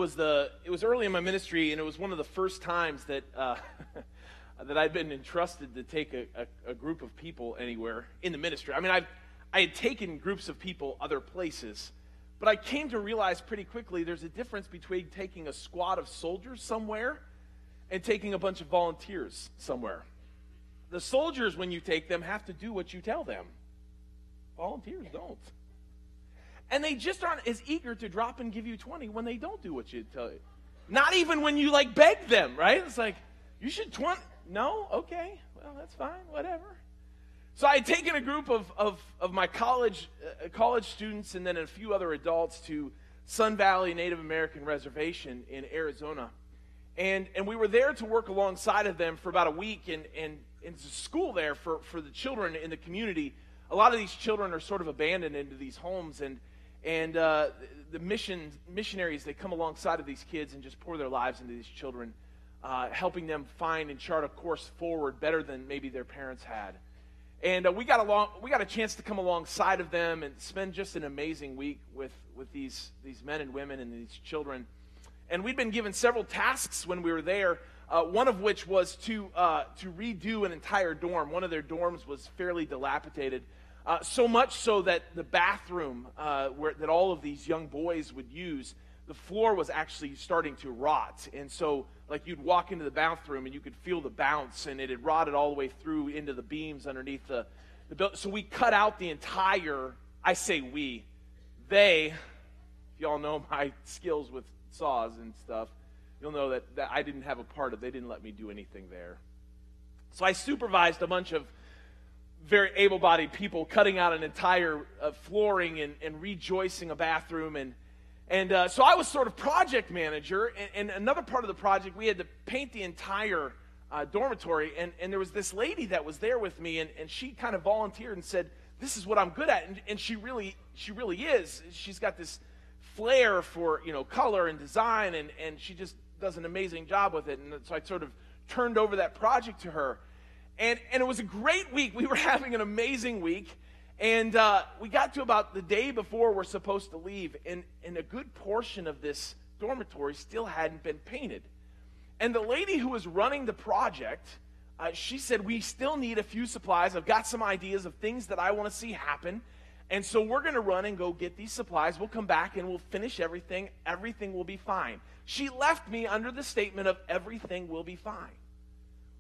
it was early in my ministry, and it was one of the first times that that I'd been entrusted to take a group of people anywhere in the ministry. I mean, I had taken groups of people other places, but I came to realize pretty quickly there's a difference between taking a squad of soldiers somewhere and taking a bunch of volunteers somewhere. The soldiers, when you take them, have to do what you tell them. Volunteers don't. And they just aren't as eager to drop and give you 20 when they don't do what you tell you. Not even when you, beg them, right? It's like, you should 20. No? Okay. Well, that's fine. Whatever. So I had taken a group of my college students and then a few other adults to Sun Valley Native American Reservation in Arizona. And we were there to work alongside of them for about a week, and it's a school there for the children in the community. A lot of these children are sort of abandoned into these homes, and the missionaries, they come alongside of these kids and just pour their lives into these children, helping them find and chart a course forward better than maybe their parents had. And we got a chance to come alongside of them and spend just an amazing week with these men and women and these children. And we'd been given several tasks when we were there, one of which was to redo an entire dorm. One of their dorms was fairly dilapidated, so much so that the bathroom that all of these young boys would use, the floor was actually starting to rot. And so, you'd walk into the bathroom and you could feel the bounce, and it had rotted all the way through into the beams underneath the building. So we cut out the entire, I say we, they, if y'all know my skills with saws and stuff, you'll know that I didn't have a part of it. They didn't let me do anything there. So I supervised a bunch of very able-bodied people cutting out an entire flooring and rejoicing a bathroom. And so I was sort of project manager. And another part of the project, we had to paint the entire dormitory. And there was this lady that was there with me, and she kind of volunteered and said, this is what I'm good at. And she really is. She's got this flair for, color and design, and she just does an amazing job with it. And so I sort of turned over that project to her. And it was a great week. We were having an amazing week. And we got to about the day before we're supposed to leave, and a good portion of this dormitory still hadn't been painted. And the lady who was running the project, she said, we still need a few supplies. I've got some ideas of things that I want to see happen. And so we're going to run and go get these supplies. We'll come back and we'll finish everything. Everything will be fine. She left me under the statement of everything will be fine.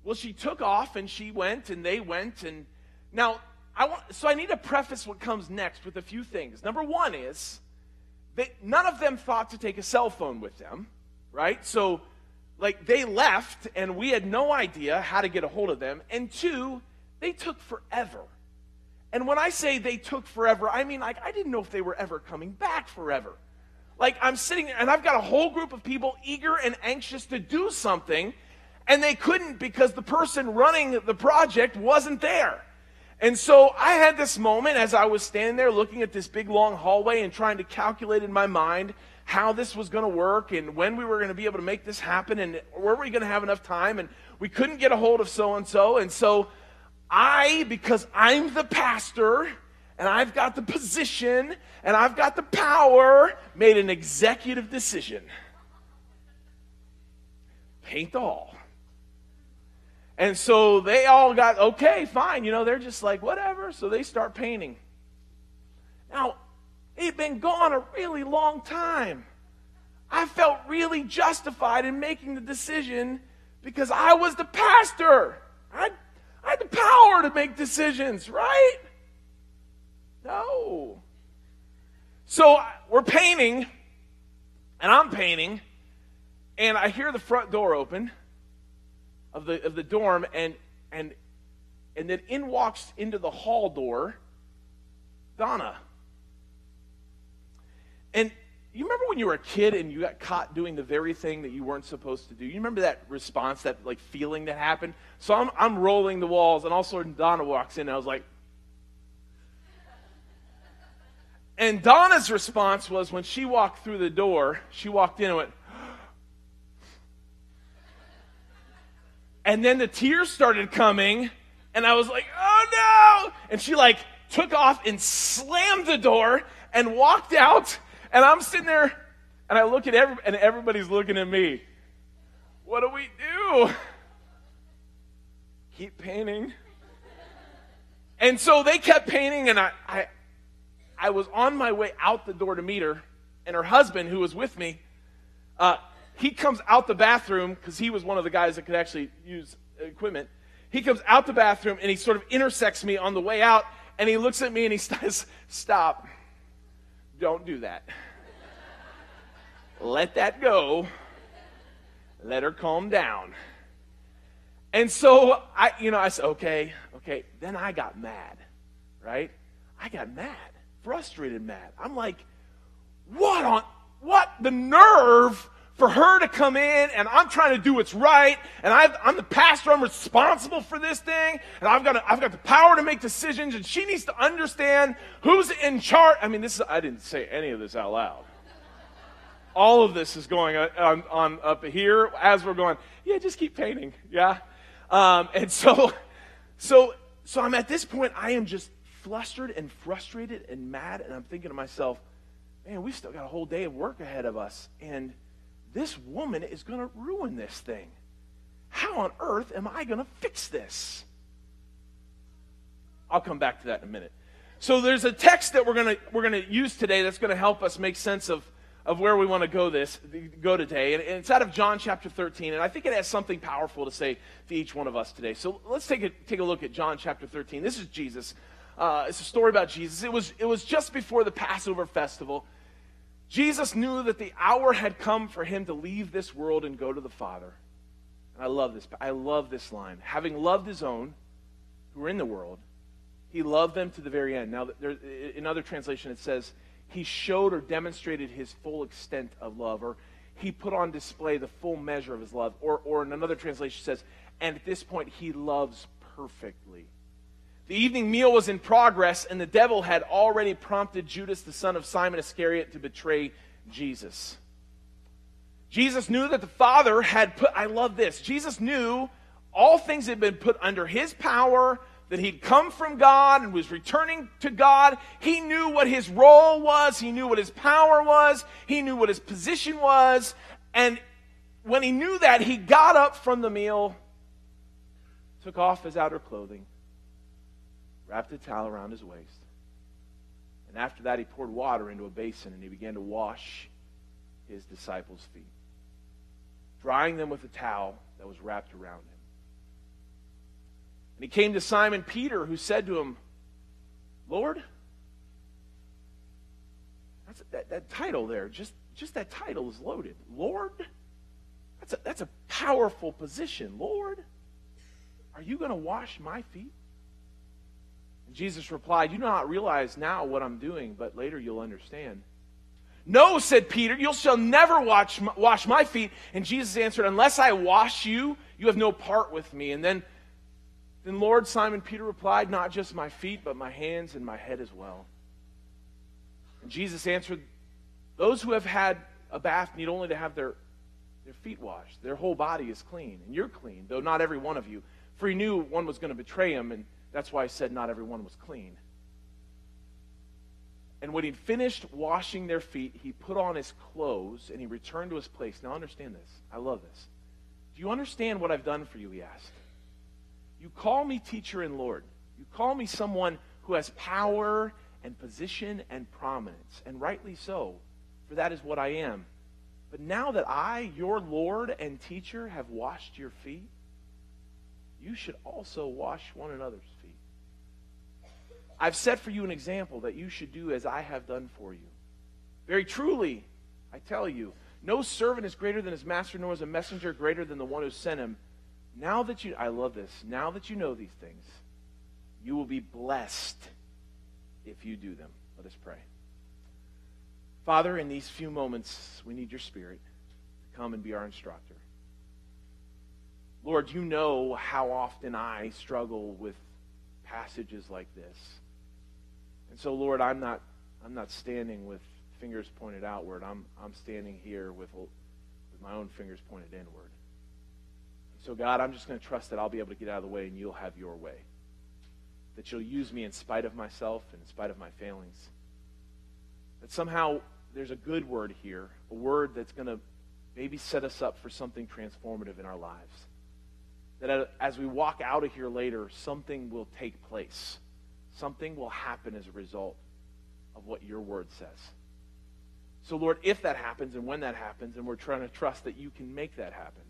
Well, she took off and she went and they went. And now, I need to preface what comes next with a few things. Number one is that none of them thought to take a cell phone with them, right? So, they left and we had no idea how to get a hold of them. And two, they took forever. And when I say they took forever, I mean, I didn't know if they were ever coming back forever. I'm sitting there, and I've got a whole group of people eager and anxious to do something, and they couldn't because the person running the project wasn't there. And so I had this moment as I was standing there looking at this big, long hallway and trying to calculate in my mind how this was going to work and when we were going to be able to make this happen and were we going to have enough time, and we couldn't get a hold of so-and-so, and so because I'm the pastor, and I've got the position, and I've got the power, made an executive decision. Paint the hall. And so they all got, okay, fine, they're just like, whatever, so they start painting. Now, they'd been gone a really long time. I felt really justified in making the decision because I was the pastor. I had the power to make decisions, right? No. So we're painting, and I'm painting, and I hear the front door open of the dorm, and then in walks into the hall door Donna. And you remember when you were a kid and you got caught doing the very thing that you weren't supposed to do? You remember that response, that feeling that happened? So I'm rolling the walls, and all of a sudden Donna walks in, and I was like, and Donna's response was, when she walked through the door, she walked in and went, and then the tears started coming, and I was like, oh no! And she took off and slammed the door and walked out, and I'm sitting there And I look at and everybody's looking at me. What do we do? Keep painting. And so they kept painting, and I was on my way out the door to meet her, and her husband, who was with me, he comes out the bathroom, because he was one of the guys that could actually use equipment. He comes out the bathroom, and he sort of intersects me on the way out, and he looks at me, and he says, "Stop. Don't do that. Let that go. Let her calm down." And so I said, okay. Then I got mad, right? I got mad, frustrated mad. I'm like, what the nerve for her to come in, and I'm trying to do what's right, and I'm the pastor, I'm responsible for this thing, and I've got the power to make decisions, and she needs to understand who's in charge. I mean, I didn't say any of this out loud. All of this is going on up here as we're going, yeah, just keep painting, yeah? And so I'm at this point, I am just flustered and frustrated and mad, and I'm thinking to myself, man, we've still got a whole day of work ahead of us, and this woman is going to ruin this thing. How on earth am I going to fix this? I'll come back to that in a minute. So there's a text that we're going to use today that's going to help us make sense of where we want to go today. And it's out of John chapter 13, and I think it has something powerful to say to each one of us today. So let's take a look at John chapter 13. This is Jesus. It's a story about Jesus. It was just before the Passover festival. Jesus knew that the hour had come for him to leave this world and go to the Father. And I love this. I love this line. Having loved his own who were in the world, he loved them to the very end. Now, in other translation, it says, he showed or demonstrated his full extent of love, or he put on display the full measure of his love. Or in another translation says, and at this point, he loves perfectly. The evening meal was in progress, and the devil had already prompted Judas, the son of Simon Iscariot, to betray Jesus. Jesus knew that the Father had I love this, Jesus knew all things had been put under his power, that he'd come from God and was returning to God. He knew what his role was. He knew what his power was. He knew what his position was. And when he knew that, he got up from the meal, took off his outer clothing, wrapped a towel around his waist. And after that, he poured water into a basin, and he began to wash his disciples' feet, drying them with a towel that was wrapped around him. And he came to Simon Peter, who said to him, "Lord," that title there, just that title is loaded. Lord, that's a powerful position. Lord, are you going to wash my feet? And Jesus replied, "You do not realize now what I'm doing, but later you'll understand." "No," said Peter, "you shall never wash my feet." And Jesus answered, "Unless I wash you, you have no part with me." And then Lord, Simon Peter replied, "Not just my feet, but my hands and my head as well." And Jesus answered, "Those who have had a bath need only to have their feet washed. Their whole body is clean, and you're clean, though not every one of you. For he knew one was going to betray him, and that's why he said not everyone was clean. And when he'd finished washing their feet, he put on his clothes, and he returned to his place." Now understand this. I love this. "Do you understand what I've done for you?" he asked. "You call me teacher and Lord. You call me someone who has power and position and prominence, and rightly so, for that is what I am. But now that I, your Lord and teacher, have washed your feet, you should also wash one another's feet. I've set for you an example that you should do as I have done for you. Very truly, I tell you, no servant is greater than his master, nor is a messenger greater than the one who sent him. Now that you," I love this, "now that you know these things, you will be blessed if you do them." Let us pray. Father, in these few moments, we need your Spirit to come and be our instructor. Lord, you know how often I struggle with passages like this. And so, Lord, I'm not standing with fingers pointed outward. I'm standing here with my own fingers pointed inward. So, God, I'm just going to trust that I'll be able to get out of the way and you'll have your way. That you'll use me in spite of myself and in spite of my failings. That somehow there's a good word here, a word that's going to maybe set us up for something transformative in our lives. That as we walk out of here later, something will take place. Something will happen as a result of what your word says. So, Lord, if that happens and when that happens, and we're trying to trust that you can make that happen,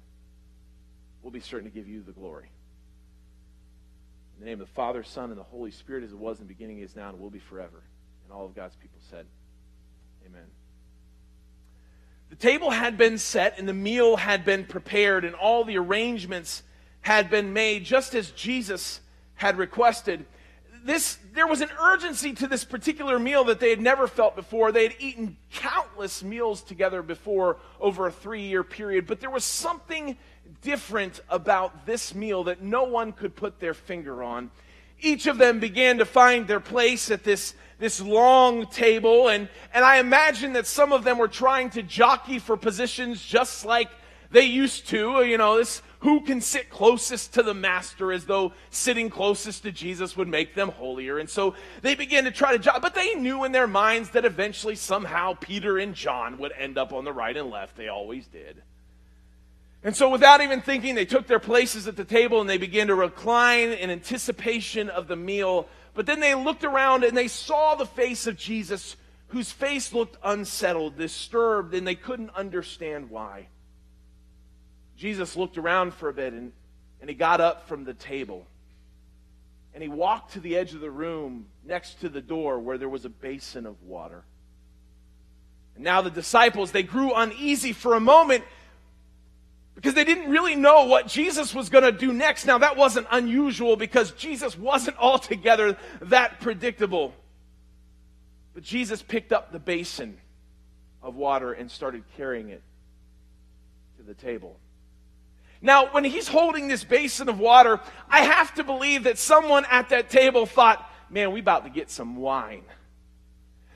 we'll be certain to give you the glory. In the name of the Father, Son, and the Holy Spirit, as it was in the beginning, is now, and will be forever. And all of God's people said, amen. The table had been set, and the meal had been prepared, and all the arrangements had been made, just as Jesus had requested. There was an urgency to this particular meal that they had never felt before. They had eaten countless meals together before over a 3-year period, but there was something different about this meal that no one could put their finger on. Each of them began to find their place at this long table, and I imagine that some of them were trying to jockey for positions just like they used to. This who can sit closest to the master, as though sitting closest to Jesus would make them holier. And so they began to try to jockey, but they knew in their minds that eventually somehow Peter and John would end up on the right and left. They always did. And so without even thinking, they took their places at the table and they began to recline in anticipation of the meal. But then they looked around and they saw the face of Jesus, whose face looked unsettled, disturbed, and they couldn't understand why. Jesus looked around for a bit and he got up from the table. And he walked to the edge of the room next to the door where there was a basin of water. And now the disciples, they grew uneasy for a moment because they didn't really know what Jesus was going to do next. Now that wasn't unusual because Jesus wasn't altogether that predictable. But Jesus picked up the basin of water and started carrying it to the table. Now, when he's holding this basin of water, I have to believe that someone at that table thought, man, we about to get some wine.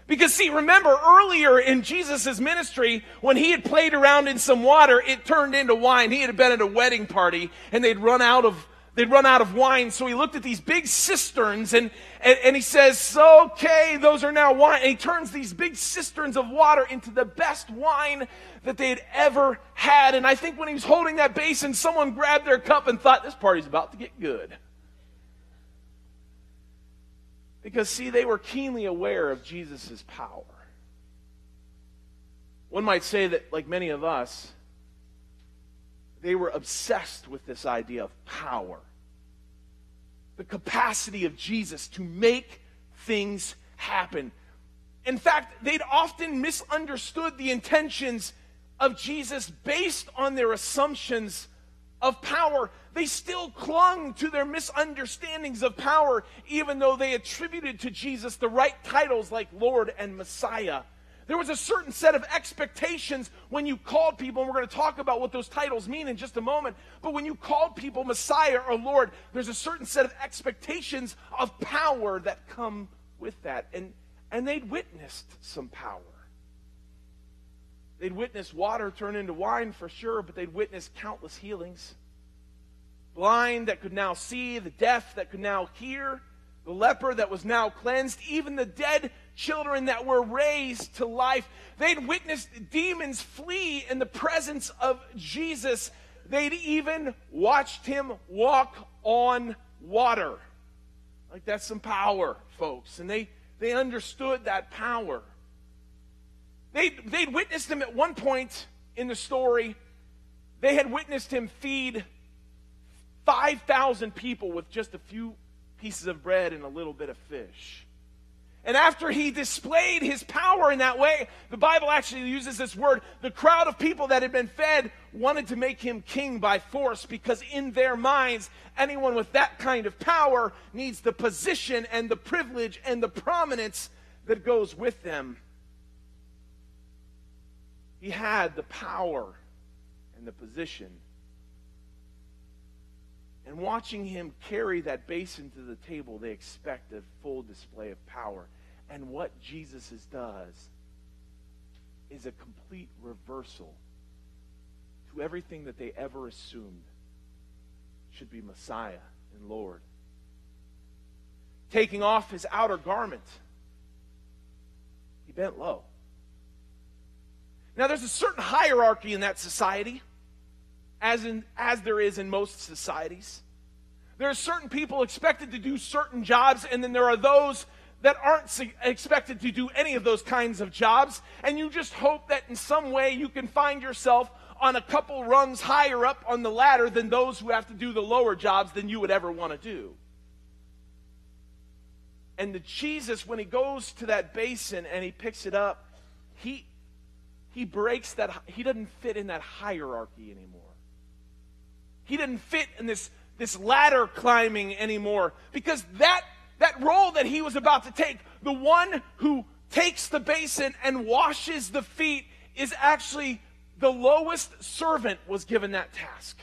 Because see, remember earlier in Jesus' ministry, when he had played around in some water, it turned into wine. He had been at a wedding party and they'd run out of wine. So he looked at these big cisterns and he says, okay, those are now wine. And he turns these big cisterns of water into the best wine that they had ever had. And I think when he was holding that basin, someone grabbed their cup and thought, this party's about to get good. Because, see, they were keenly aware of Jesus' power. One might say that, like many of us, they were obsessed with this idea of power. The capacity of Jesus to make things happen. In fact, they'd often misunderstood the intentions of Jesus based on their assumptions of power. They still clung to their misunderstandings of power, even though they attributed to Jesus the right titles like Lord and Messiah. There was a certain set of expectations when you called people, and we're going to talk about what those titles mean in just a moment, but when you called people Messiah or Lord, there's a certain set of expectations of power that come with that. And they'd witnessed some power. They'd witnessed water turn into wine for sure, but they'd witnessed countless healings. Blind that could now see, the deaf that could now hear, the leper that was now cleansed, even the dead children that were raised to life. They'd witnessed demons flee in the presence of Jesus. They'd even watched him walk on water. Like, that's some power, folks. And they understood that power. They'd witnessed him at one point in the story. They had witnessed him feed 5,000 people with just a few pieces of bread and a little bit of fish. And after he displayed his power in that way, the Bible actually uses this word, the crowd of people that had been fed wanted to make him king by force, because in their minds, anyone with that kind of power needs the position and the privilege and the prominence that goes with them. He had the power and the position. And watching him carry that basin to the table, they expect a full display of power. And what Jesus does is a complete reversal to everything that they ever assumed should be Messiah and Lord. Taking off his outer garment, he bent low. Now, there's a certain hierarchy in that society, as there is in most societies. There are certain people expected to do certain jobs, and then there are those that aren't expected to do any of those kinds of jobs, and you just hope that in some way you can find yourself on a couple rungs higher up on the ladder than those who have to do the lower jobs than you would ever want to do. And Jesus, when he goes to that basin and he picks it up, he breaks that. He doesn't fit in that hierarchy anymore. He didn't fit in this ladder climbing anymore, because that role that he was about to take, the one who takes the basin and washes the feet, is actually the lowest servant was given that task.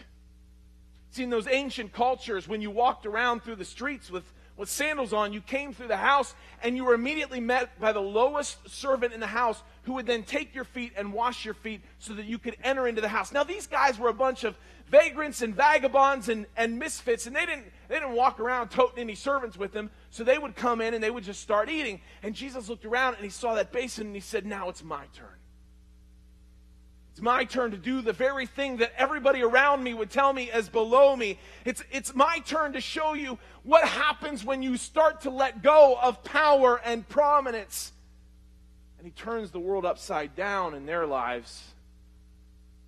See, in those ancient cultures, when you walked around through the streets with sandals on, you came through the house and you were immediately met by the lowest servant in the house, who would then take your feet and wash your feet so that you could enter into the house. Now, these guys were a bunch of vagrants and vagabonds and misfits, and they didn't walk around toting any servants with them, so they would come in and they would just start eating. And Jesus looked around and he saw that basin and he said, now it's my turn. It's my turn to do the very thing that everybody around me would tell me as below me. It's my turn to show you what happens when you start to let go of power and prominence. And he turns the world upside down in their lives,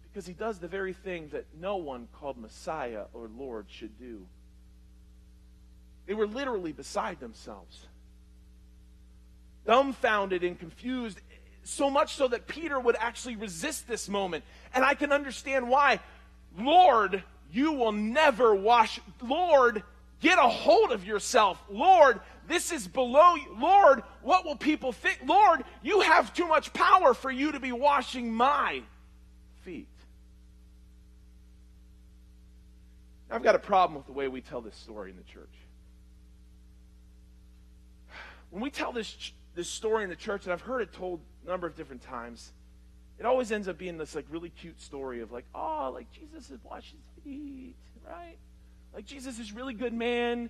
because he does the very thing that no one called Messiah or Lord should do. They were literally beside themselves, dumbfounded and confused, so much so that Peter would actually resist this moment. And I can understand why. Lord, you will never wash. Lord, get a hold of yourself. Lord, this is below you. Lord, what will people think? Lord, you have too much power for you to be washing my feet. I've got a problem with the way we tell this story in the church. When we tell this story in the church, and I've heard it told a number of different times, it always ends up being this like really cute story of like, oh, like Jesus has washed his feet, right? Like Jesus is a really good man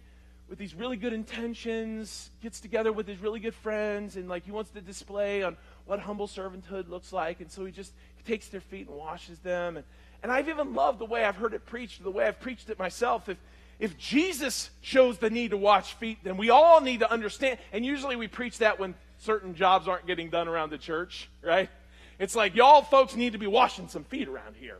with these really good intentions, gets together with his really good friends, and like he wants to display on what humble servanthood looks like, and so he takes their feet and washes them. And I've even loved the way I've heard it preached, the way I've preached it myself. If Jesus shows the need to wash feet, then we all need to understand. And usually we preach that when certain jobs aren't getting done around the church, right? It's like, y'all folks need to be washing some feet around here.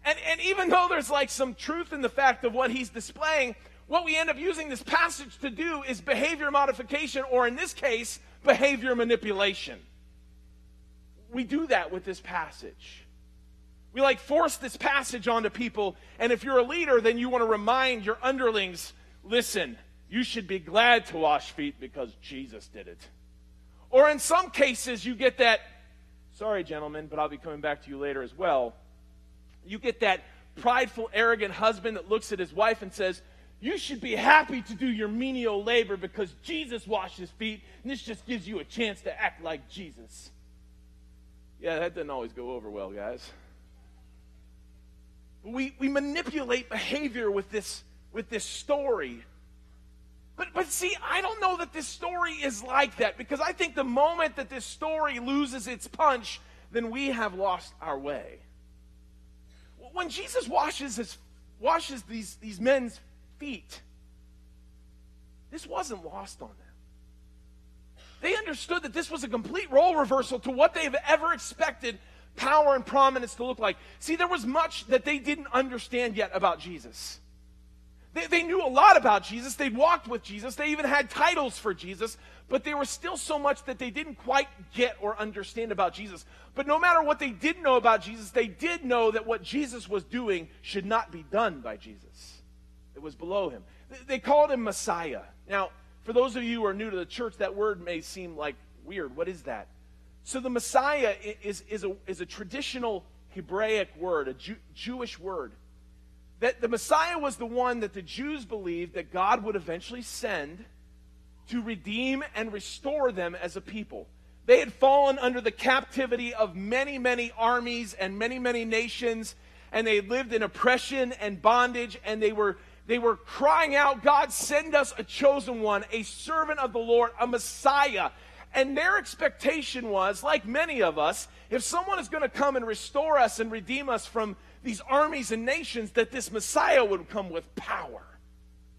And even though there's like some truth in the fact of what he's displaying, what we end up using this passage to do is behavior modification, or in this case, behavior manipulation. We do that with this passage. We like force this passage onto people, and if you're a leader, then you want to remind your underlings, listen, you should be glad to wash feet because Jesus did it. Or in some cases, you get that, sorry gentlemen, but I'll be coming back to you later as well. You get that prideful, arrogant husband that looks at his wife and says, you should be happy to do your menial labor because Jesus washed his feet, and this just gives you a chance to act like Jesus. Yeah, that doesn't always go over well, guys. We manipulate behavior with this story. But see, I don't know that this story is like that, because I think the moment that this story loses its punch, then we have lost our way. When Jesus washes these men's feet, this wasn't lost on them. They understood that this was a complete role reversal to what they've ever expected power and prominence to look like. See, there was much that they didn't understand yet about Jesus. They knew a lot about Jesus. They'd walked with Jesus. They even had titles for Jesus. But there was still so much that they didn't quite get or understand about Jesus. But no matter what they did know about Jesus, they did know that what Jesus was doing should not be done by Jesus. It was below him. They called him Messiah. Now, for those of you who are new to the church, that word may seem like weird. What is that? So the Messiah is a traditional Hebraic word, a Jewish word. That the Messiah was the one that the Jews believed that God would eventually send to redeem and restore them as a people. They had fallen under the captivity of many, many armies and many, many nations, and they lived in oppression and bondage, and they were crying out, God, send us a chosen one, a servant of the Lord, a Messiah. And their expectation was, like many of us, if someone is going to come and restore us and redeem us from these armies and nations, that this Messiah would come with power,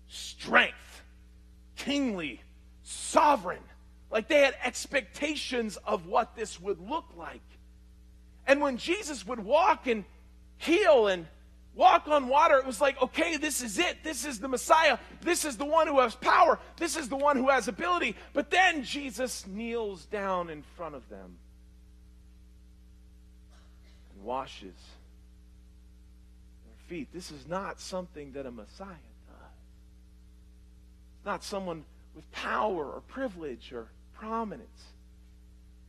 strength, kingly, sovereign. Like they had expectations of what this would look like. And when Jesus would walk and heal and walk on water, it was like, okay, this is it. This is the Messiah. This is the one who has power. This is the one who has ability. But then Jesus kneels down in front of them and washes their feet. This is not something that a Messiah does. It's not someone with power or privilege or prominence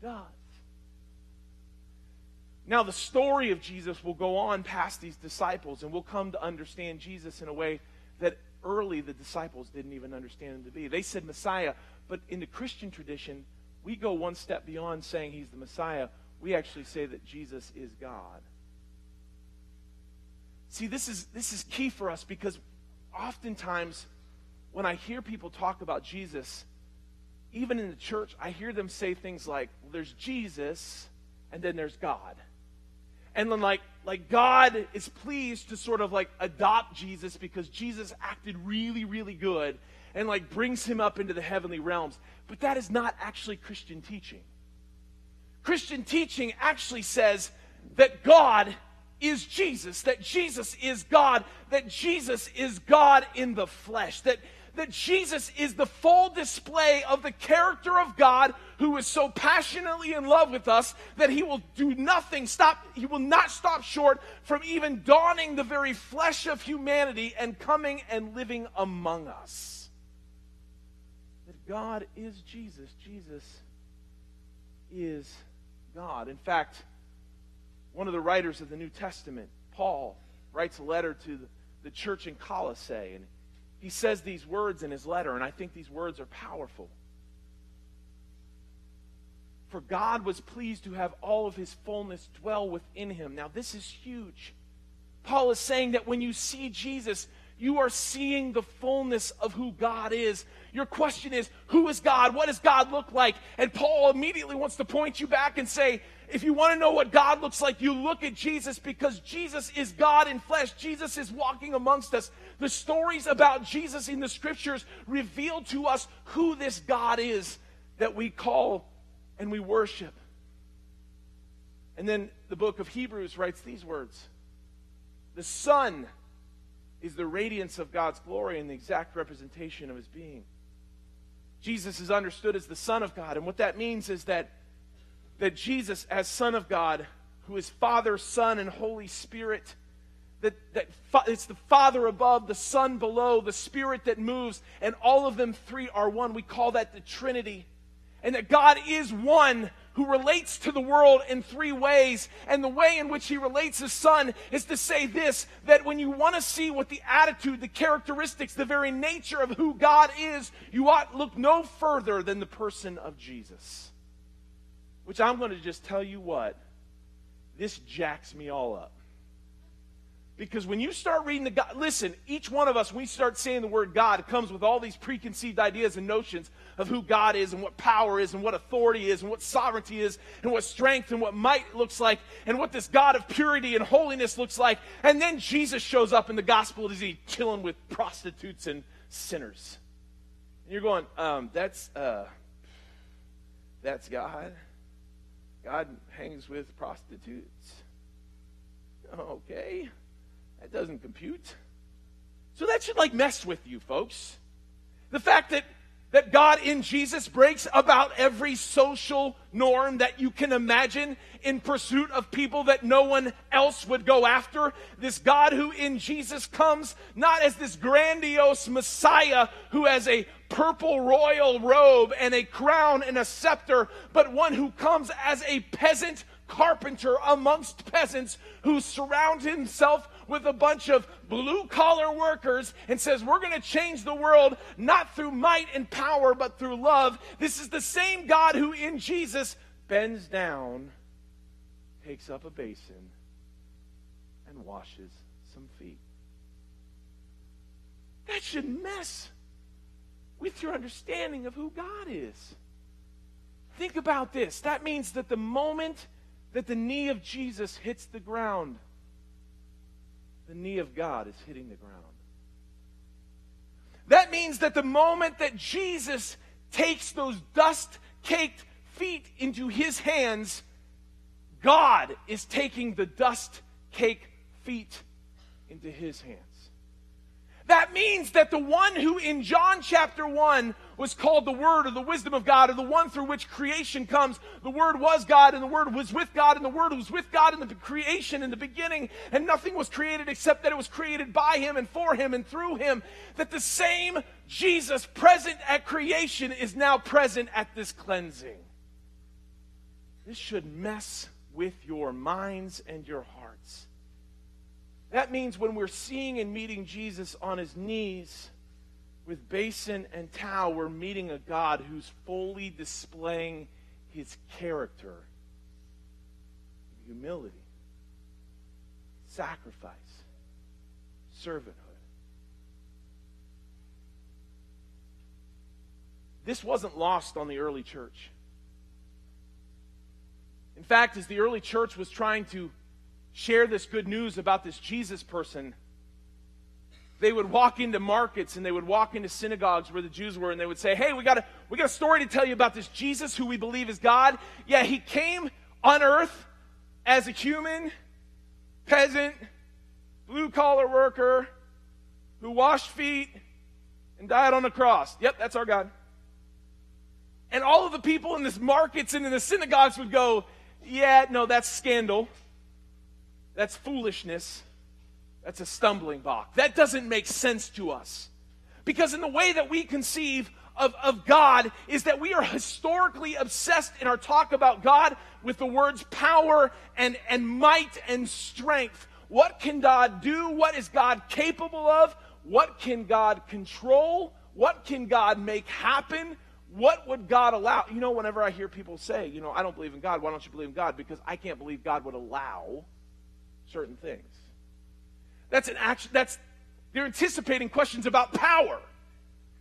does. Now, the story of Jesus will go on past these disciples, and we'll come to understand Jesus in a way that early the disciples didn't even understand him to be. They said Messiah, but in the Christian tradition, we go one step beyond saying he's the Messiah. We actually say that Jesus is God. See, this is key for us, because oftentimes when I hear people talk about Jesus, even in the church, I hear them say things like, well, there's Jesus, and then there's God. And then like God is pleased to sort of like adopt Jesus because Jesus acted really, really good, and like brings him up into the heavenly realms. But that is not actually Christian teaching. Christian teaching actually says that God is Jesus, that Jesus is God, that Jesus is God in the flesh, that Jesus is the full display of the character of God, who is so passionately in love with us that he will do nothing, he will not stop short from even donning the very flesh of humanity and coming and living among us. That God is Jesus. Jesus is God. In fact, one of the writers of the New Testament, Paul, writes a letter to the church in Colossae, and he says these words in his letter, and I think these words are powerful. For God was pleased to have all of his fullness dwell within him. Now, this is huge. Paul is saying that when you see Jesus, you are seeing the fullness of who God is. Your question is, who is God? What does God look like? And Paul immediately wants to point you back and say, if you want to know what God looks like, you look at Jesus, because Jesus is God in flesh. Jesus is walking amongst us. The stories about Jesus in the scriptures reveal to us who this God is that we call and we worship. And then the book of Hebrews writes these words: the Son is the radiance of God's glory and the exact representation of his being. Jesus is understood as the Son of God, and what that means is that Jesus, as Son of God, who is Father, Son, and Holy Spirit, that it's the Father above, the Son below, the Spirit that moves, and all of them three are one. We call that the Trinity. And that God is one who relates to the world in three ways. And the way in which he relates as Son is to say this, that when you want to see what the attitude, the characteristics, the very nature of who God is, you ought look no further than the person of Jesus. Which I'm going to just tell you what, this jacks me all up. Because when you start reading the God, listen, each one of us, when we start saying the word God, it comes with all these preconceived ideas and notions of who God is and what power is and what authority is and what sovereignty is and what strength and what might looks like and what this God of purity and holiness looks like. And then Jesus shows up in the gospel as he's chilling with prostitutes and sinners. And you're going, that's God? God hangs with prostitutes? Okay. That doesn't compute. So that should mess with you, folks. The fact that God in Jesus breaks about every social norm that you can imagine in pursuit of people that no one else would go after. This God who in Jesus comes not as this grandiose Messiah who has a purple royal robe and a crown and a scepter, but one who comes as a peasant carpenter amongst peasants who surrounds himself with a bunch of blue-collar workers and says, we're going to change the world not through might and power, but through love. This is the same God who in Jesus bends down, takes up a basin, and washes some feet. That should mess with your understanding of who God is. Think about this. That means that the moment that the knee of Jesus hits the ground, the knee of God is hitting the ground. That means that the moment that Jesus takes those dust-caked feet into his hands, God is taking the dust-caked feet into his hands. That means that the one who in John chapter 1 was called the Word or the wisdom of God, or the one through which creation comes, the Word was God, and the Word was with God, and the Word was with God in the creation in the beginning, and nothing was created except that it was created by him and for him and through him, that the same Jesus present at creation is now present at this cleansing. This should mess with your minds and your hearts. That means when we're seeing and meeting Jesus on his knees with basin and towel, we're meeting a God who's fully displaying his character, humility, sacrifice, servanthood. This wasn't lost on the early church. In fact, as the early church was trying to share this good news about this Jesus person, they would walk into markets and they would walk into synagogues where the Jews were, and they would say, hey, we got a story to tell you about this Jesus who we believe is God. Yeah, he came on earth as a human, peasant, blue-collar worker who washed feet and died on a cross. Yep, that's our God. And all of the people in the markets and in the synagogues would go, yeah, no, that's scandal. That's foolishness. That's a stumbling block. That doesn't make sense to us. Because in the way that we conceive of God is that we are historically obsessed in our talk about God with the words power and might and strength. What can God do? What is God capable of? What can God control? What can God make happen? What would God allow? You know, whenever I hear people say, I don't believe in God, why don't you believe in God? Because I can't believe God would allow certain things. They're anticipating questions about power.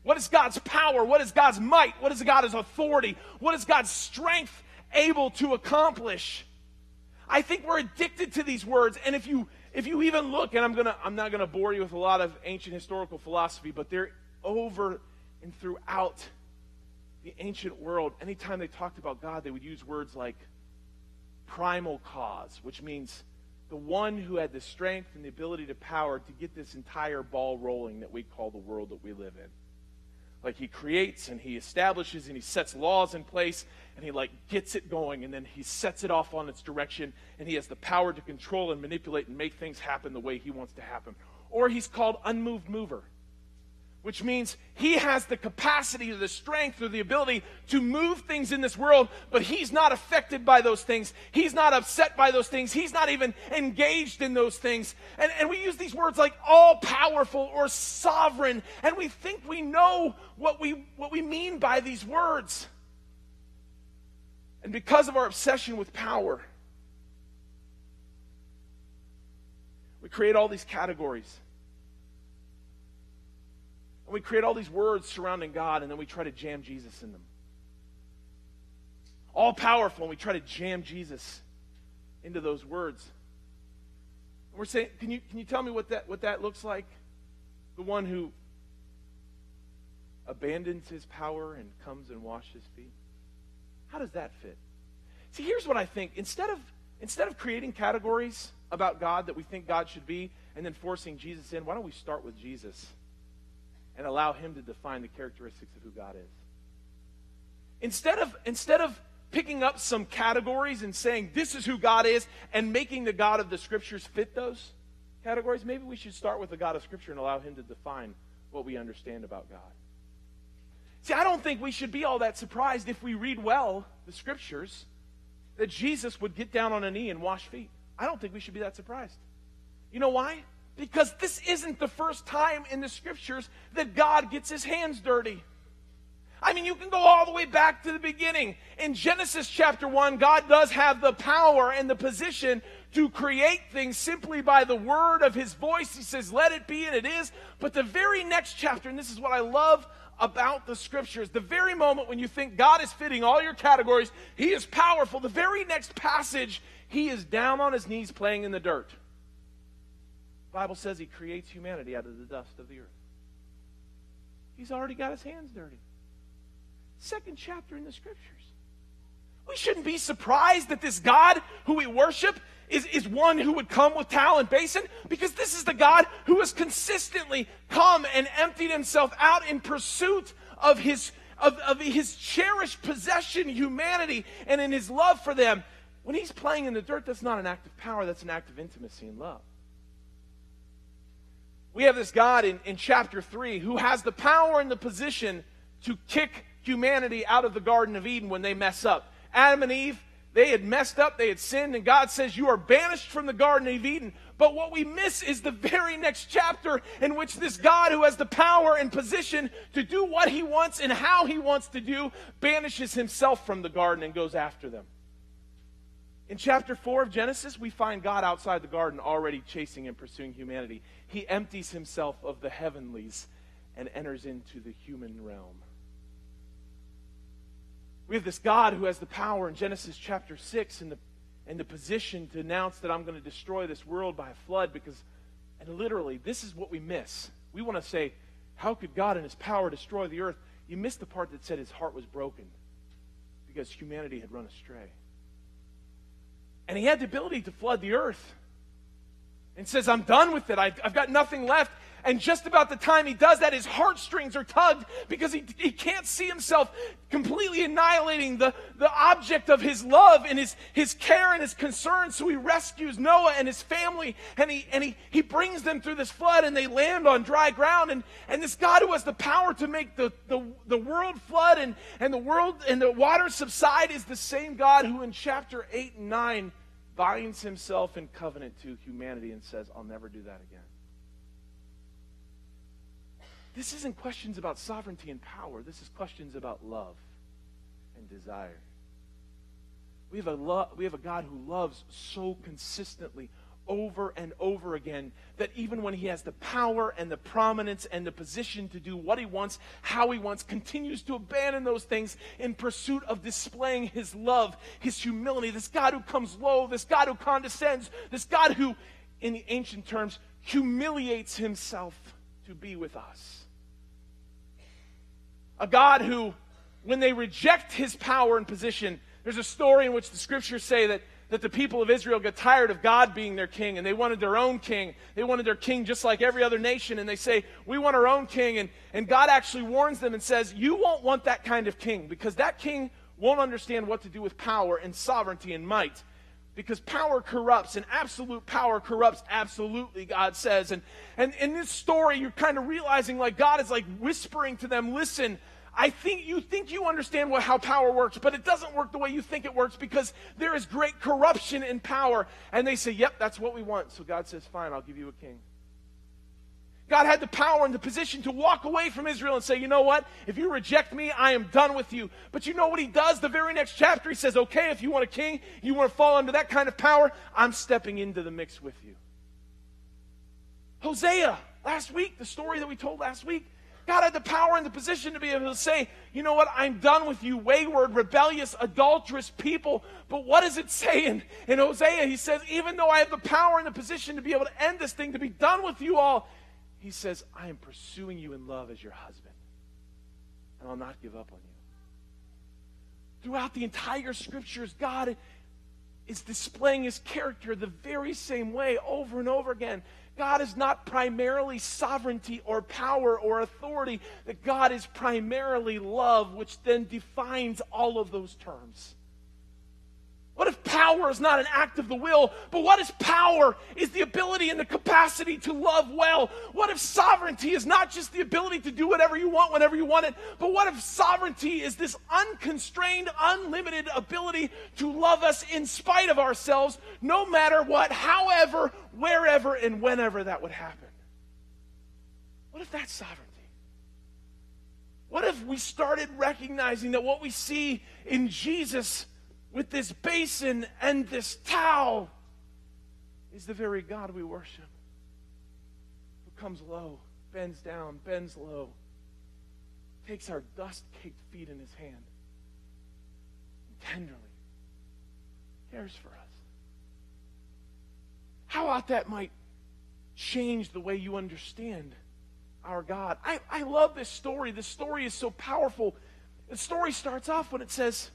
What is God's power? What is God's might? What is God's authority? What is God's strength able to accomplish? I think we're addicted to these words, and if you even look, and I'm not gonna bore you with a lot of ancient historical philosophy, but they're over and throughout the ancient world. Anytime they talked about God, they would use words like primal cause, which means the one who had the strength and the ability to power to get this entire ball rolling that we call the world that we live in. Like he creates and he establishes and he sets laws in place and he gets it going, and then he sets it off on its direction, and he has the power to control and manipulate and make things happen the way he wants to happen. Or he's called unmoved mover, which means he has the capacity or the strength or the ability to move things in this world, but he's not affected by those things. He's not upset by those things. He's not even engaged in those things. And we use these words like all-powerful or sovereign, and we think we know what we mean by these words. And because of our obsession with power, we create all these categories. And we create all these words surrounding God, and then we try to jam Jesus in them. All powerful, and we try to jam Jesus into those words. And we're saying, can you tell me what that looks like? The one who abandons his power and comes and washes his feet. How does that fit? See, here's what I think. Instead of creating categories about God that we think God should be and then forcing Jesus in, why don't we start with Jesus and allow him to define the characteristics of who God is? Instead of picking up some categories and saying this is who God is and making the God of the Scriptures fit those categories, maybe we should start with the God of Scripture and allow him to define what we understand about God. See, I don't think we should be all that surprised if we read well the Scriptures that Jesus would get down on a knee and wash feet. I don't think we should be that surprised. You know why? Because this isn't the first time in the Scriptures that God gets his hands dirty. I mean, you can go all the way back to the beginning. In Genesis chapter 1, God does have the power and the position to create things simply by the word of his voice. He says, let it be, and it is. But the very next chapter, and this is what I love about the Scriptures. The very moment when you think God is fitting all your categories, he is powerful, the very next passage, he is down on his knees playing in the dirt. The Bible says he creates humanity out of the dust of the earth. He's already got his hands dirty. Second chapter in the Scriptures. We shouldn't be surprised that this God who we worship is one who would come with towel and basin, because this is the God who has consistently come and emptied himself out in pursuit of his cherished possession, humanity, and in his love for them. When he's playing in the dirt, that's not an act of power, that's an act of intimacy and love. We have this God in chapter 3 who has the power and the position to kick humanity out of the Garden of Eden when they mess up. Adam and Eve, they had messed up, they had sinned, and God says, you are banished from the Garden of Eden. But what we miss is the very next chapter in which this God who has the power and position to do what he wants and how he wants to do, banishes himself from the garden and goes after them. In chapter 4 of Genesis, we find God outside the garden already chasing and pursuing humanity. He empties himself of the heavenlies and enters into the human realm. We have this God who has the power in Genesis chapter 6 and the position to announce that I'm going to destroy this world by a flood, and literally, this is what we miss. We want to say, how could God in his power destroy the earth? You miss the part that said his heart was broken because humanity had run astray. And he had the ability to flood the earth and says, I'm done with it. I've got nothing left. And just about the time he does that, his heartstrings are tugged because he can't see himself completely annihilating the object of his love and his care and his concern. So he rescues Noah and his family, and he brings them through this flood, and they land on dry ground. And this God who has the power to make the world flood and the world and the waters subside is the same God who in chapter 8 and 9 binds himself in covenant to humanity and says, I'll never do that again. This isn't questions about sovereignty and power. This is questions about love and desire. We have a God who loves so consistently over and over again that even when he has the power and the prominence and the position to do what he wants, how he wants, continues to abandon those things in pursuit of displaying his love, his humility, this God who comes low, this God who condescends, this God who, in the ancient terms, humiliates himself to be with us. A God who, when they reject his power and position, there's a story in which the scriptures say that the people of Israel got tired of God being their king, and they wanted their own king. They wanted their king just like every other nation, and they say, we want our own king. And God actually warns them and says, you won't want that kind of king, because that king won't understand what to do with power and sovereignty and might. Because power corrupts, and absolute power corrupts absolutely, God says. And in this story, you're kind of realizing like God is like whispering to them, listen, I think you understand how power works, but it doesn't work the way you think it works, because there is great corruption in power. And they say, yep, that's what we want. So God says, fine, I'll give you a king. God had the power and the position to walk away from Israel and say, you know what? If you reject me, I am done with you. But you know what he does? The very next chapter, he says, okay, if you want a king, you want to fall under that kind of power, I'm stepping into the mix with you. Hosea, last week, the story that we told last week, God had the power and the position to be able to say, you know what, I'm done with you, wayward, rebellious, adulterous people. But what does it say in Hosea? He says, even though I have the power and the position to be able to end this thing, to be done with you all, he says, I am pursuing you in love as your husband, and I'll not give up on you. Throughout the entire scriptures, God is displaying his character the very same way over and over again. God is not primarily sovereignty or power or authority. That God is primarily love, which then defines all of those terms. What if power is not an act of the will, but what if power is the ability and the capacity to love well? What if sovereignty is not just the ability to do whatever you want whenever you want it, but what if sovereignty is this unconstrained, unlimited ability to love us in spite of ourselves, no matter what, however, wherever, and whenever that would happen? What if that's sovereignty? What if we started recognizing that what we see in Jesus with this basin and this towel is the very God we worship, who comes low, bends down, bends low, takes our dust-caked feet in his hand and tenderly cares for us. How about that might change the way you understand our God? I love this story. This story is so powerful. The story starts off when it says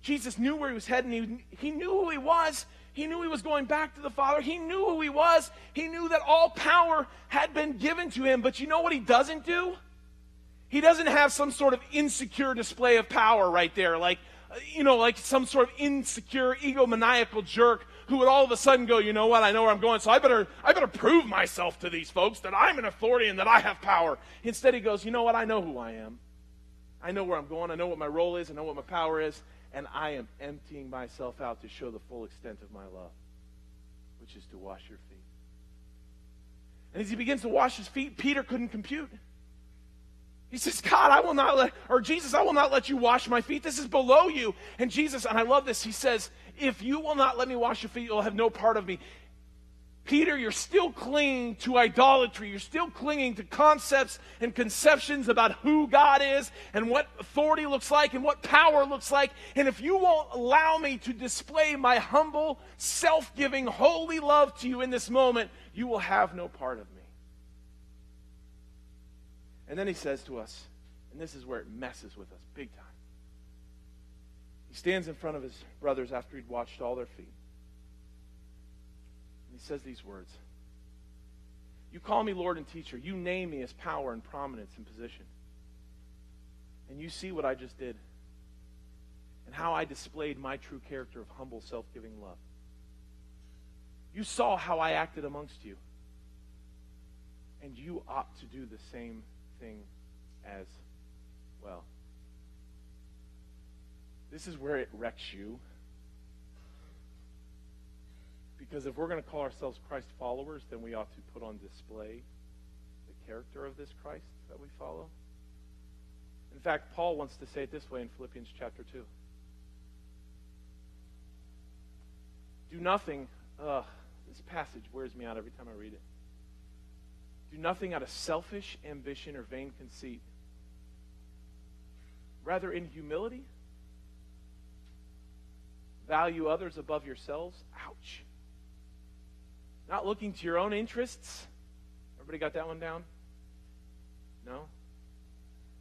Jesus knew where he was heading. He knew who he was. He knew he was going back to the Father. He knew who he was. He knew that all power had been given to him. But you know what he doesn't do? He doesn't have some sort of insecure display of power right there. Like some sort of insecure, egomaniacal jerk who would all of a sudden go, you know what, I know where I'm going, so I better prove myself to these folks that I'm an authority and that I have power. Instead he goes, you know what, I know who I am. I know where I'm going. I know what my role is. I know what my power is. And I am emptying myself out to show the full extent of my love, which is to wash your feet. And as he begins to wash his feet, Peter couldn't compute. He says, God, Jesus, I will not let you wash my feet. This is below you. And Jesus, and I love this, he says, if you will not let me wash your feet, you'll have no part of me. Peter, you're still clinging to idolatry. You're still clinging to concepts and conceptions about who God is and what authority looks like and what power looks like. And if you won't allow me to display my humble, self-giving, holy love to you in this moment, you will have no part of me. And then he says to us, and this is where it messes with us big time. He stands in front of his brothers after he'd washed all their feet. And he says these words. You call me Lord and teacher. You name me as power and prominence and position. And you see what I just did. And how I displayed my true character of humble, self-giving love. You saw how I acted amongst you. And you ought to do the same thing as well. This is where it wrecks you. Because if we're going to call ourselves Christ followers, then we ought to put on display the character of this Christ that we follow. In fact, Paul wants to say it this way in Philippians chapter 2. Do nothing, this passage wears me out every time I read it. Do nothing out of selfish ambition or vain conceit. Rather, in humility, value others above yourselves. Ouch. Not looking to your own interests. Everybody got that one down? No?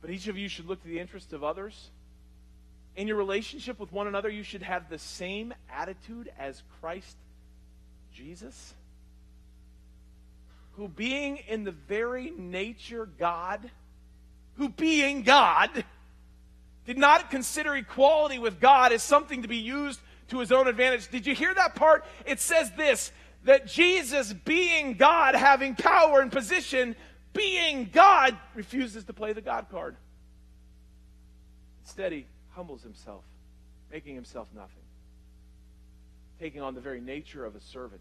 But each of you should look to the interests of others. In your relationship with one another, you should have the same attitude as Christ Jesus, who being in the very nature God, who being God, did not consider equality with God as something to be used to his own advantage. Did you hear that part? It says this, that Jesus, being God, having power and position, being God, refuses to play the God card. Instead, he humbles himself, making himself nothing, taking on the very nature of a servant,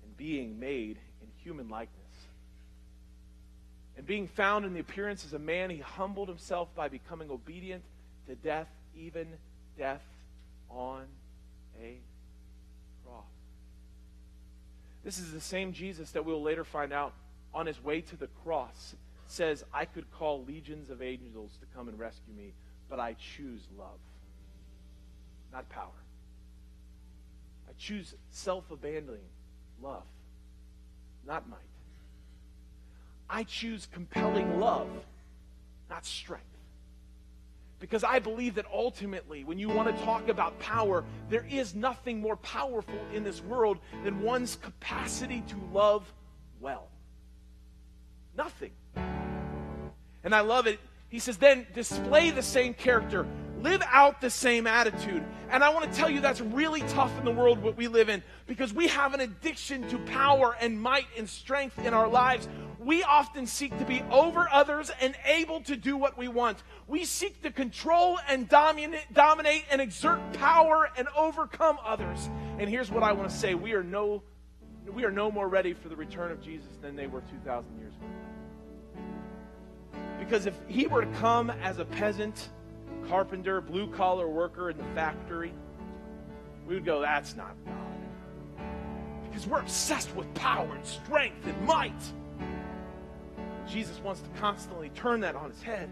and being made in human likeness. And being found in the appearance as a man, he humbled himself by becoming obedient to death, even death on a cross. This is the same Jesus that we'll later find out on his way to the cross says, I could call legions of angels to come and rescue me, but I choose love, not power. I choose self-abandoning love, not might. I choose compelling love, not strength. Because I believe that ultimately, when you want to talk about power, there is nothing more powerful in this world than one's capacity to love well. Nothing. And I love it. He says, then display the same character. Live out the same attitude. And I want to tell you that's really tough in the world what we live in, because we have an addiction to power and might and strength in our lives. We often seek to be over others and able to do what we want. We seek to control and dominate and exert power and overcome others. And here's what I want to say. We are no more ready for the return of Jesus than they were 2,000 years ago. Because if he were to come as a peasant, carpenter, blue-collar worker in the factory, we would go, that's not God. Because we're obsessed with power and strength and might. Jesus wants to constantly turn that on its head.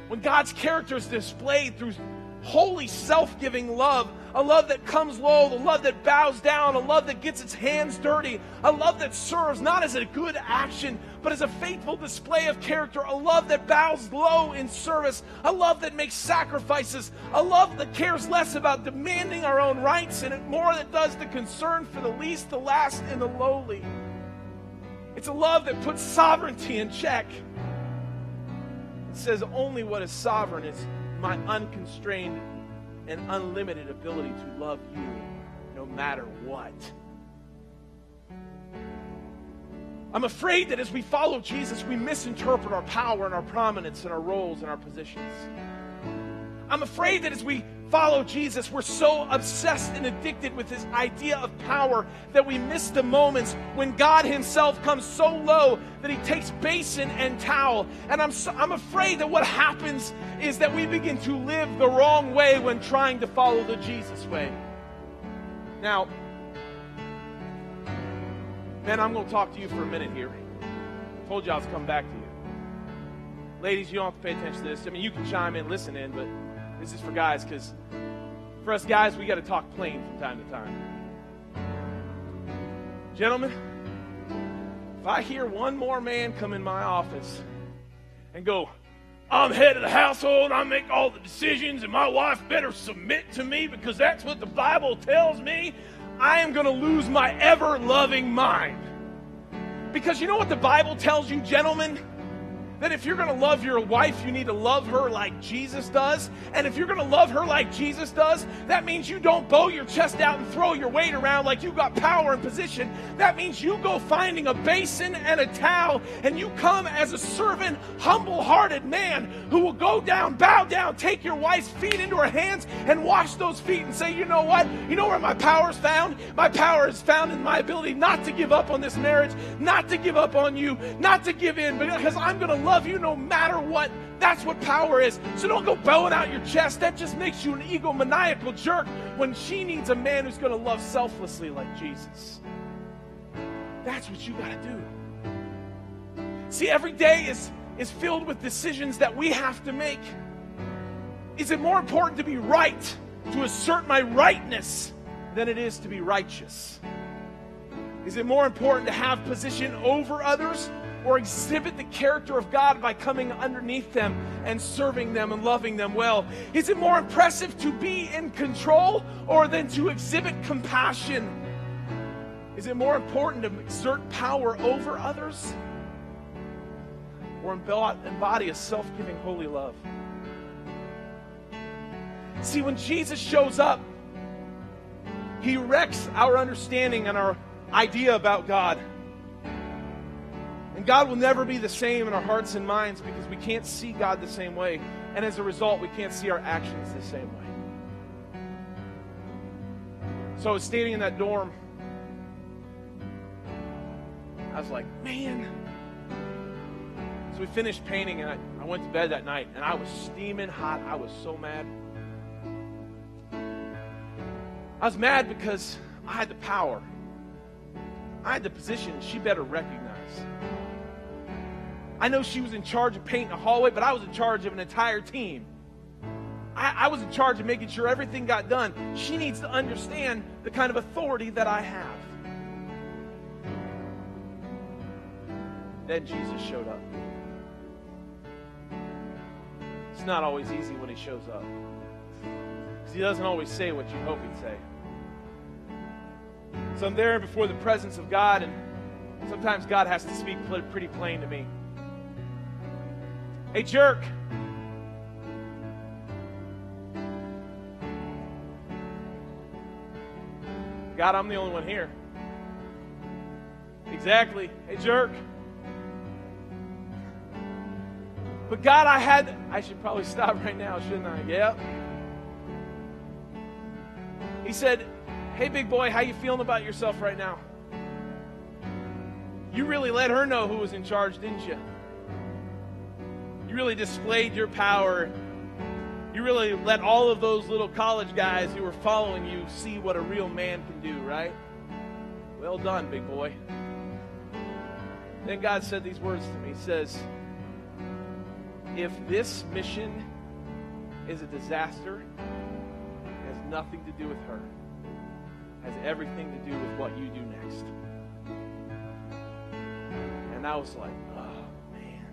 When God's character is displayed through holy, self-giving love, a love that comes low, a love that bows down, a love that gets its hands dirty, a love that serves not as a good action, but as a faithful display of character, a love that bows low in service, a love that makes sacrifices, a love that cares less about demanding our own rights and more that does the concern for the least, the last, and the lowly. It's a love that puts sovereignty in check. It says only what is sovereign is my unconstrained and unlimited ability to love you no matter what. I'm afraid that as we follow Jesus, we misinterpret our power and our prominence and our roles and our positions. I'm afraid that as we follow Jesus, we're so obsessed and addicted with this idea of power that we miss the moments when God himself comes so low that he takes basin and towel. And I'm afraid that what happens is that we begin to live the wrong way when trying to follow the Jesus way. Now, man, I'm going to talk to you for a minute here. I told you I was coming back to you. Ladies, you don't have to pay attention to this. I mean, you can chime in, listen in, but this is for guys, because for us guys, we got to talk plain from time to time. Gentlemen, if I hear one more man come in my office and go, I'm head of the household, I make all the decisions, and my wife better submit to me because that's what the Bible tells me, I am going to lose my ever-loving mind. Because you know what the Bible tells you, gentlemen? That if you're going to love your wife, you need to love her like Jesus does. And if you're going to love her like Jesus does, that means you don't bow your chest out and throw your weight around like you got power and position. That means you go finding a basin and a towel, and you come as a servant, humble-hearted man who will go down, bow down, take your wife's feet into her hands and wash those feet and say, you know what? You know where my power is found? My power is found in my ability not to give up on this marriage, not to give up on you, not to give in, because I'm going to love you no matter what. That's what power is. So don't go bowing out your chest. That just makes you an egomaniacal jerk when she needs a man who's going to love selflessly like Jesus. That's what you got to do. See, every day is filled with decisions that we have to make. Is it more important to be right, to assert my rightness, than it is to be righteous? Is it more important to have position over others, or exhibit the character of God by coming underneath them and serving them and loving them well? Is it more impressive to be in control or than to exhibit compassion? Is it more important to exert power over others or embody a self-giving holy love? See, when Jesus shows up, he wrecks our understanding and our idea about God. And God will never be the same in our hearts and minds because we can't see God the same way. And as a result, we can't see our actions the same way. So I was standing in that dorm. I was like, man. So we finished painting, and I went to bed that night, and I was steaming hot. I was so mad. I was mad because I had the power. I had the position she better recognize. I know she was in charge of painting a hallway, but I was in charge of an entire team. I was in charge of making sure everything got done. She needs to understand the kind of authority that I have. Then Jesus showed up. It's not always easy when he shows up, because he doesn't always say what you hope he'd say. So I'm there before the presence of God, and sometimes God has to speak pretty plain to me. Hey, jerk. God, I'm the only one here. Exactly. Hey, jerk. But God, I should probably stop right now, shouldn't I? Yep. He said, hey, big boy, how you feeling about yourself right now? You really let her know who was in charge, didn't you? You really displayed your power. You really let all of those little college guys who were following you see what a real man can do, right? Well done, big boy. Then God said these words to me. He says, if this mission is a disaster, it has nothing to do with her. It has everything to do with what you do next. And I was like, oh, man.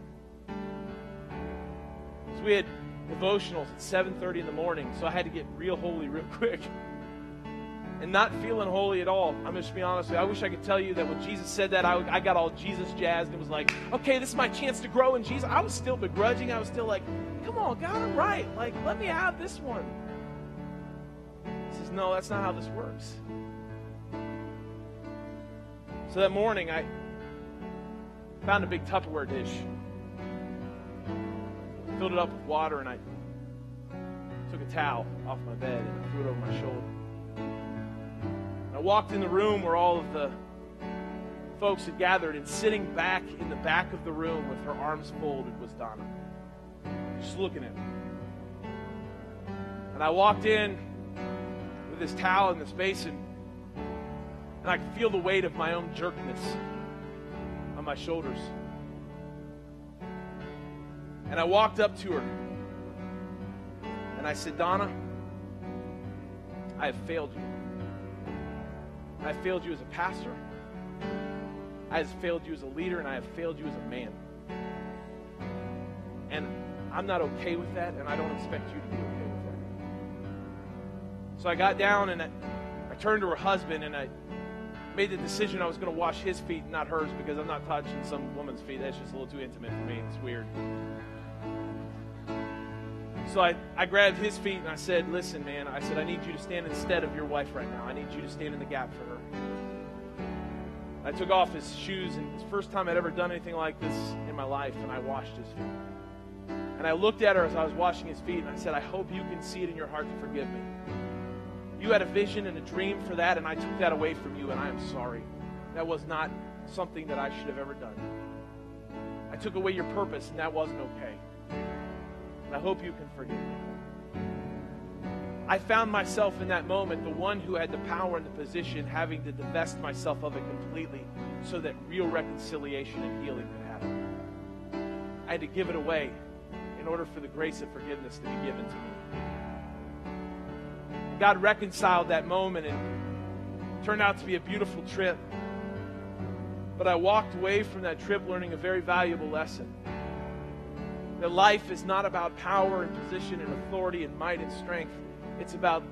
So we had devotionals at 7:30 in the morning, so I had to get real holy real quick. And not feeling holy at all. I'm just be honest with you. I wish I could tell you that when Jesus said that, I got all Jesus jazzed. It was like, okay, this is my chance to grow in Jesus. I was still begrudging. I was still like, come on, God, I'm right. Like, let me have this one. He says, no, that's not how this works. So that morning, I found a big Tupperware dish. Filled it up with water, and I took a towel off my bed and threw it over my shoulder. I walked in the room where all of the folks had gathered, and sitting back in the back of the room with her arms folded was Donna, just looking at me. And I walked in with this towel and this basin, and I could feel the weight of my own jerkness on my shoulders. And I walked up to her, and I said, Donna, I have failed you. I have failed you as a pastor. I have failed you as a leader, and I have failed you as a man. And I'm not okay with that, and I don't expect you to be okay with that. So I got down, and I turned to her husband, and I made the decision I was going to wash his feet and not hers, because I'm not touching some woman's feet. That's just a little too intimate for me. It's weird. So I grabbed his feet and I said, listen, man, I said, I need you to stand instead of your wife right now. I need you to stand in the gap for her. I took off his shoes, and it's the first time I'd ever done anything like this in my life, and I washed his feet. And I looked at her as I was washing his feet, and I said, I hope you can see it in your heart to forgive me. You had a vision and a dream for that, and I took that away from you, and I am sorry. That was not something that I should have ever done. I took away your purpose, and that wasn't okay. And I hope you can forgive me. I found myself in that moment, the one who had the power and the position, having to divest myself of it completely so that real reconciliation and healing could happen. I had to give it away in order for the grace of forgiveness to be given to me. God reconciled that moment, and it turned out to be a beautiful trip. But I walked away from that trip learning a very valuable lesson. That life is not about power and position and authority and might and strength. It's about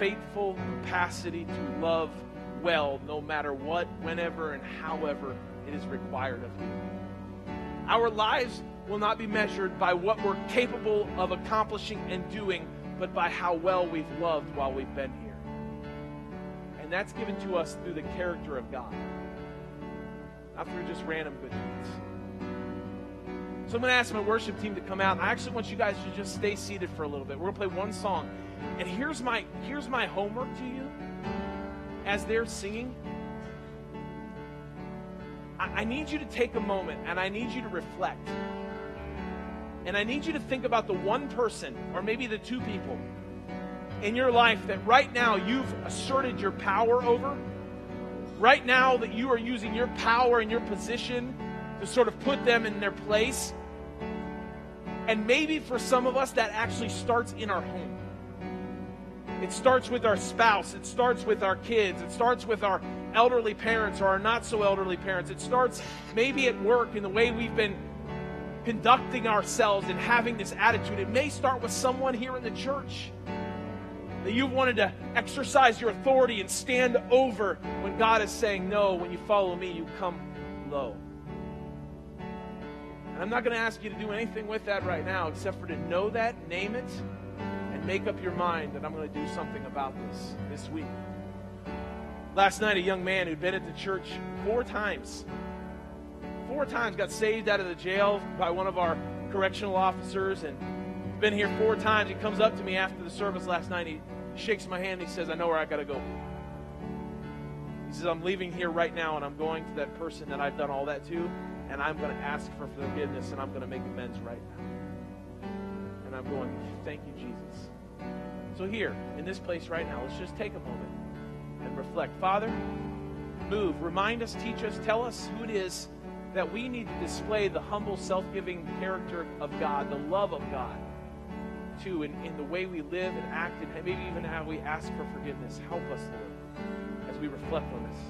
faithful capacity to love well, no matter what, whenever, and however it is required of you. Our lives will not be measured by what we're capable of accomplishing and doing, but by how well we've loved while we've been here. And that's given to us through the character of God, not through just random good deeds. So I'm going to ask my worship team to come out. I actually want you guys to just stay seated for a little bit. We're going to play one song. And here's my homework to you as they're singing. I need you to take a moment, and I need you to reflect. And I need you to think about the one person, or maybe the two people, in your life that right now you've asserted your power over. Right now that you are using your power and your position to sort of put them in their place. And maybe for some of us, that actually starts in our home. It starts with our spouse. It starts with our kids. It starts with our elderly parents or our not-so-elderly parents. It starts maybe at work in the way we've been conducting ourselves and having this attitude. It may start with someone here in the church that you've wanted to exercise your authority and stand over when God is saying, no, when you follow me, you come low. I'm not going to ask you to do anything with that right now except for to know that, name it, and make up your mind that I'm going to do something about this week. Last night, a young man who'd been at the church 4 times got saved out of the jail by one of our correctional officers, and been here 4 times. He comes up to me after the service last night. He shakes my hand. And he says, I know where I got to go. He says, I'm leaving here right now, and I'm going to that person that I've done all that to, and I'm going to ask for forgiveness, and I'm going to make amends right now. And I'm going, thank you, Jesus. So here, in this place right now, let's just take a moment and reflect. Father, move. Remind us, teach us, tell us who it is that we need to display the humble, self-giving character of God, the love of God, too, in the way we live and act, and maybe even how we ask for forgiveness. Help us, Lord, as we reflect on this.